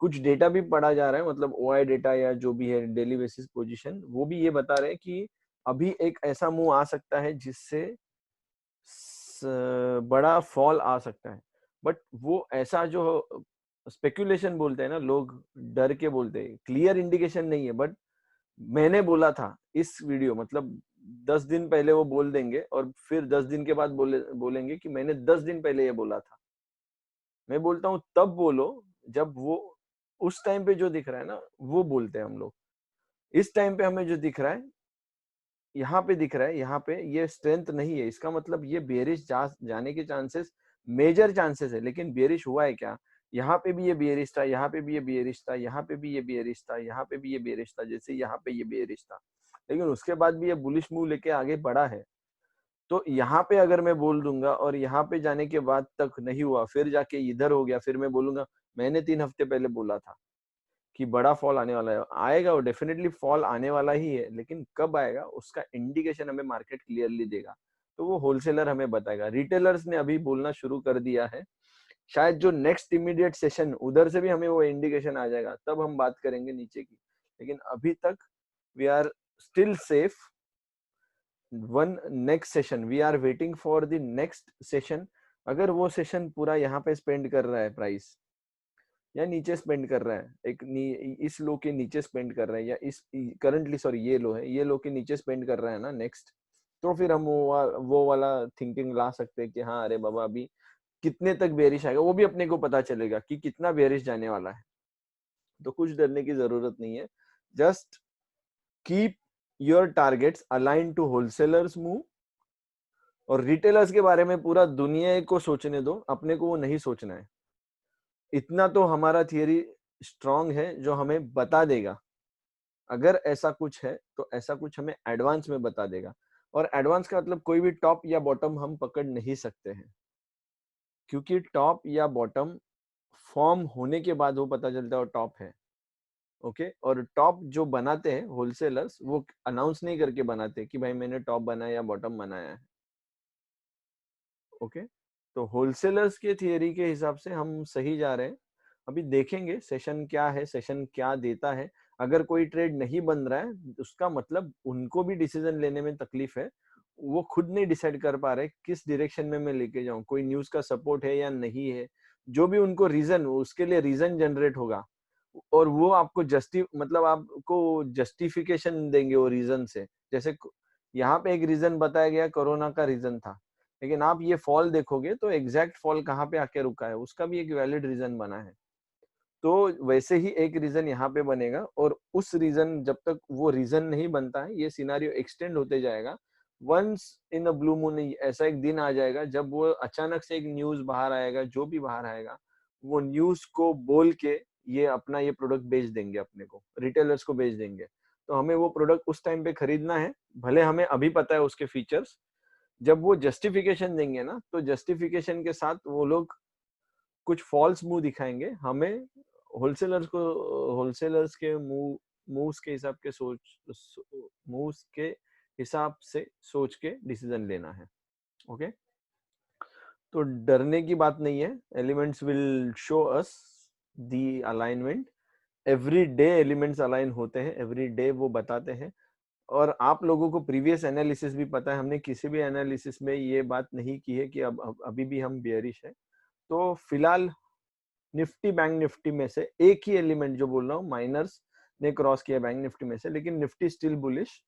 कुछ डेटा भी पढ़ा जा रहा है, मतलब ओआई डेटा या जो भी है डेली बेसिस पोजीशन, वो भी ये बता रहे हैं कि अभी एक ऐसा मूव आ सकता है जिससे बड़ा फॉल आ सकता है। बट वो ऐसा जो स्पेकुलेशन बोलते हैं ना लोग, डर के बोलते हैं, क्लियर इंडिकेशन नहीं है। बट मैंने बोला था इस वीडियो, मतलब 10 दिन पहले वो बोल देंगे और फिर 10 दिन के बाद बोलेंगे कि मैंने 10 दिन पहले ये बोला था। मैं बोलता हूँ तब बोलो जब वो उस टाइम पे जो दिख रहा है ना वो बोलते हैं हम लोग। इस टाइम पे हमें जो दिख रहा है, यहाँ पे दिख रहा है, यहाँ पे ये स्ट्रेंथ नहीं है, इसका मतलब ये बेरिश जाने के चांसेस, मेजर चांसेस है। लेकिन बेरिश हुआ है क्या? यहाँ पे भी ये बेरिश था, यहाँ पे भी ये बेरिश था, यहाँ पे भी ये बेरिश था, यहाँ पे भी ये बेरिश था, जैसे यहाँ पे ये बेरिश था, लेकिन उसके बाद भी ये बुलिश मूव लेके आगे बढ़ा है। तो यहाँ पे अगर मैं बोल दूंगा और यहाँ पे जाने के बाद तक नहीं हुआ, फिर जाके इधर हो गया, फिर मैं बोलूंगा मैंने 3 हफ्ते पहले बोला था कि बड़ा फॉल आने वाला है। आएगा, वो डेफिनेटली फॉल आने वाला ही है, लेकिन कब आएगा उसका इंडिकेशन हमें मार्केट क्लियरली देगा। तो वो होलसेलर हमें बताएगा। रिटेलर्स ने अभी बोलना शुरू कर दिया है, शायद जो नेक्स्ट इमीडिएट सेशन उधर से भी हमें वो इंडिकेशन आ जाएगा, तब हम बात करेंगे नीचे की। लेकिन अभी तक we are still safe. One next session, we are waiting for the next session. अगर वो सेशन पूरा यहाँ पे स्पेंड कर रहा है प्राइस, या नीचे स्पेंड कर रहा है, इस लो के नीचे स्पेंड कर रहा है, या इस करंटली सॉरी ये लो है, ये लो के नीचे स्पेंड कर रहा है ना नेक्स्ट, तो फिर हम वो वाला थिंकिंग ला सकते हैं कि हाँ अरे बाबा अभी कितने तक बेरिश आएगा, वो भी अपने को पता चलेगा कि कितना बेरिश जाने वाला है। तो कुछ डरने की जरूरत नहीं है। Just keep your targets align to wholesalers move. और रिटेलर्स के बारे में पूरा दुनिया को सोचने दो, अपने को वो नहीं सोचना है। इतना तो हमारा थियरी स्ट्रांग है जो हमें बता देगा अगर ऐसा कुछ है, तो ऐसा कुछ हमें एडवांस में बता देगा। और एडवांस का मतलब कोई भी टॉप या बॉटम हम पकड़ नहीं सकते हैं, क्योंकि टॉप या बॉटम फॉर्म होने के बाद वो पता चलता है और टॉप है। ओके, और टॉप जो बनाते हैं होलसेलर्स, वो अनाउंस नहीं करके बनाते कि भाई मैंने टॉप बनाया या बॉटम बनाया है। ओके, तो होलसेलर्स के थियरी के हिसाब से हम सही जा रहे हैं। अभी देखेंगे सेशन क्या है, सेशन क्या देता है। अगर कोई ट्रेड नहीं बन रहा है उसका मतलब उनको भी डिसीजन लेने में तकलीफ है, वो खुद नहीं डिसाइड कर पा रहे किस डायरेक्शन में मैं लेके जाऊं, कोई न्यूज का सपोर्ट है या नहीं है, जो भी उनको रीजन, उसके लिए रीजन जनरेट होगा और वो आपको मतलब आपको जस्टिफिकेशन देंगे वो रीजन से। जैसे यहाँ पे एक रीजन बताया गया कोरोना का रीजन था, लेकिन आप ये फॉल देखोगे तो एग्जैक्ट फॉल कहाँ पे आके रुका है उसका भी एक वैलिड रीजन बना है। तो वैसे ही एक रीजन यहाँ पे बनेगा और उस रीजन, जब तक वो रीजन नहीं बनता है ये सिनारियो एक्सटेंड होते जाएगा। Once in a blue moon ऐसा एक दिन आ जाएगा जब वो अचानक से एक न्यूज बाहर आएगा, जो भी बाहर आएगा वो न्यूज को बोल के ये अपना ये प्रोडक्ट बेच देंगे, अपने को रिटेलर्स को बेच देंगे। तो हमें वो प्रोडक्ट उस टाइम पे खरीदना है, भले हमें अभी पता है उसके फीचर्स। जब वो जस्टिफिकेशन देंगे ना, तो जस्टिफिकेशन के साथ वो लोग कुछ फॉल्स मूव दिखाएंगे हमें, होलसेलर्स को, होलसेलर्स के मूव्स के हिसाब के मूव्स के हिसाब से सोच के डिसीजन लेना है। ओके, तो डरने की बात नहीं है। Elements will show us the alignment. Every day elements align होते हैं, एवरी डे वो बताते हैं। और आप लोगों को प्रीवियस एनालिसिस भी पता है, हमने किसी भी एनालिसिस में ये बात नहीं की है कि अब अभी भी हम बियरिश है। तो फिलहाल निफ्टी बैंक निफ्टी में से एक ही एलिमेंट जो बोल रहा हूँ, माइनर्स ने क्रॉस किया बैंक निफ्टी में से, लेकिन Nifty still bullish.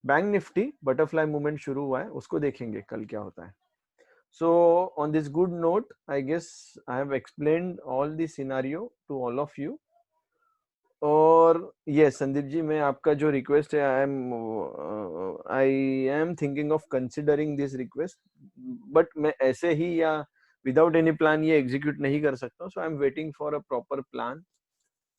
Bank Nifty butterfly movement शुरू हुआ है, उसको देखेंगे कल क्या होता है। So on this good note, I guess I have explained all the scenario to all of you. और yes, संदीप जी, मैं आपका जो रिक्वेस्ट है, I am thinking of considering this request, but मैं ऐसे ही या विदाउट एनी प्लान ये एग्जीक्यूट नहीं कर सकता। So I am waiting for a proper plan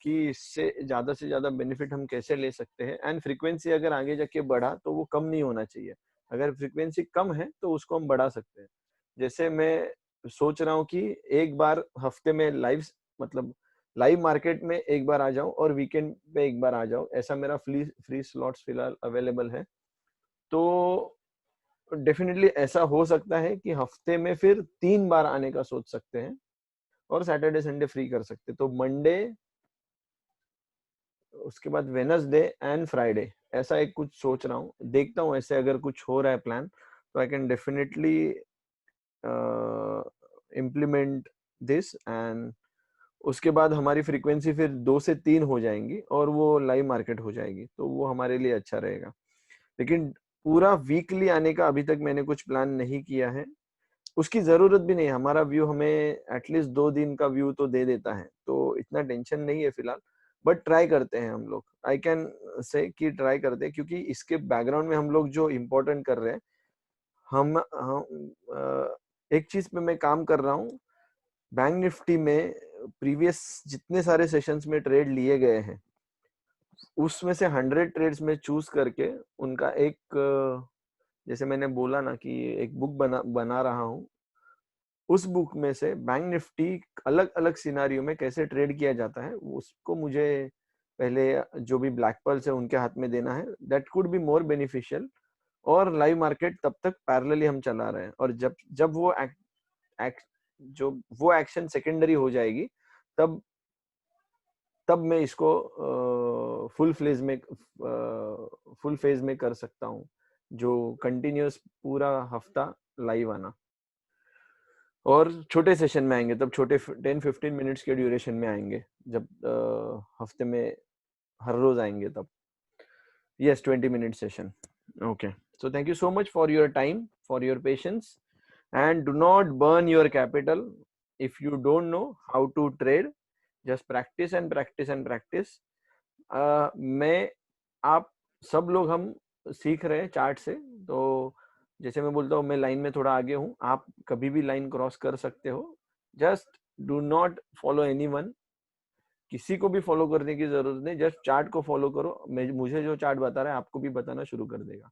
कि इससे ज्यादा बेनिफिट हम कैसे ले सकते हैं। एंड फ्रीक्वेंसी अगर आगे जाके बढ़ा तो वो कम नहीं होना चाहिए। अगर फ्रीक्वेंसी कम है तो उसको हम बढ़ा सकते हैं। जैसे मैं सोच रहा हूँ कि एक बार हफ्ते में लाइव, मतलब लाइव मार्केट में एक बार आ जाऊं और वीकेंड पे एक बार आ जाऊं, ऐसा मेरा फ्री स्लॉट्स फिलहाल अवेलेबल है। तो डेफिनेटली ऐसा हो सकता है कि हफ्ते में फिर 3 बार आने का सोच सकते हैं और सैटरडे संडे फ्री कर सकते हैं। तो मंडे, उसके बाद वेनसडे एंड फ्राइडे, ऐसा एक कुछ सोच रहा हूँ। देखता हूँ ऐसे अगर कुछ हो रहा है प्लान तो I can definitely implement this. And उसके बाद हमारी फ्रीक्वेंसी फिर 2 से 3 हो जाएंगी और वो लाइव मार्केट हो जाएगी, तो वो हमारे लिए अच्छा रहेगा। लेकिन पूरा वीकली आने का अभी तक मैंने कुछ प्लान नहीं किया है, उसकी जरूरत भी नहीं। हमारा व्यू हमें एटलीस्ट 2 दिन का व्यू तो दे देता है, तो इतना टेंशन नहीं है फिलहाल। बट ट्राई करते हैं हम लोग, आई कैन से कि ट्राई करते हैं, क्योंकि इसके बैकग्राउंड में हम लोग जो इम्पोर्टेंट कर रहे हैं, हम एक चीज पे मैं काम कर रहा हूँ। बैंक निफ्टी में प्रीवियस जितने सारे सेशंस में ट्रेड लिए गए हैं, उसमें से 100 ट्रेड्स में चूज करके उनका एक, जैसे मैंने बोला ना कि एक बुक बना रहा हूँ, उस बुक में से बैंक निफ्टी अलग अलग सिनारियो में कैसे ट्रेड किया जाता है उसको मुझे पहले जो भी ब्लैक पर्ल्स है उनके हाथ में देना है। That could be more beneficial. और लाइव मार्केट तब तक पैरेलली हम चला रहे हैं, और जब जब वो जो वो एक्शन सेकेंडरी हो जाएगी, तब तब मैं इसको फुल फेज में कर सकता हूँ, जो कंटिन्यूअस पूरा हफ्ता लाइव आना। और छोटे सेशन में आएंगे, तब छोटे 10-15 मिनट्स के ड्यूरेशन में आएंगे, जब हफ्ते में हर रोज आएंगे तब। Yes, 20 minute session. Okay, so thank you so much for your time, for your patience, and do not burn your capital if you don't know how to trade. Just practice and practice and practice. मैं आप सब लोग हम सीख रहे हैं चार्ट से, तो जैसे मैं बोलता हूँ मैं लाइन में थोड़ा आगे हूँ, आप कभी भी लाइन क्रॉस कर सकते हो। Just do not follow anyone, किसी को भी फॉलो करने की जरूरत नहीं, जस्ट चार्ट को फॉलो करो। मुझे जो चार्ट बता रहा है आपको भी बताना शुरू कर देगा।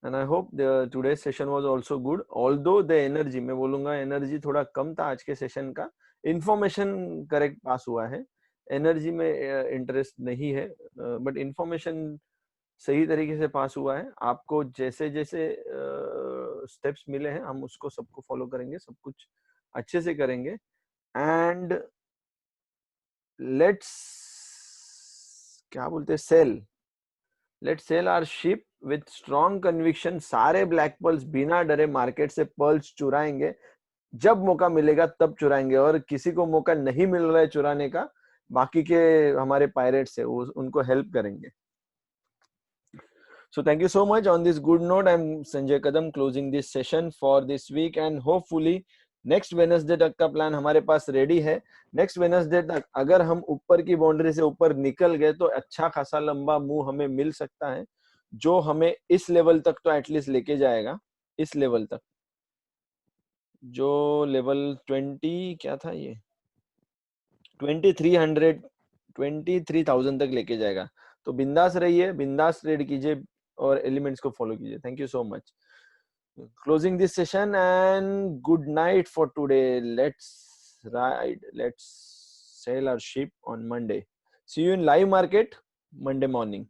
And I hope today session was also good, although the energy, मैं बोलूंगा एनर्जी थोड़ा कम था आज के सेशन का। इंफॉर्मेशन करेक्ट पास हुआ है, एनर्जी में इंटरेस्ट नहीं है, बट इंफॉर्मेशन सही तरीके से पास हुआ है। आपको जैसे जैसे स्टेप्स मिले हैं हम उसको सबको फॉलो करेंगे, सब कुछ अच्छे से करेंगे। एंड लेट्स क्या बोलते हैं, let's sell our ship with strong conviction. सारे ब्लैक पर्ल्स बिना डरे मार्केट से पर्ल्स चुराएंगे, जब मौका मिलेगा तब चुराएंगे, और किसी को मौका नहीं मिल रहा है चुराने का, बाकी के हमारे पायरेट्स है वो उनको हेल्प करेंगे। So thank you so much. On this good note, I'm Sanjay Kadam closing this session for this week, and hopefully next Wednesday तक का प्लान हमारे पास रेडी है। नेक्स्ट वेनसडे तक अगर हम ऊपर की बाउंड्री से ऊपर निकल गए तो अच्छा खासा लंबा मूव हमें मिल सकता है, जो हमें इस लेवल तक तो एटलीस्ट लेके जाएगा। इस लेवल तक, जो लेवल 20 क्या था, ये 2300 23,000 तक लेके जाएगा। तो बिंदास रहिए, बिंदास ट्रेड कीजिए और एलिमेंट्स को फॉलो कीजिए। Thank you so much. Closing this session, and good night for today. Let's sail our ship on Monday. See you in live market Monday morning.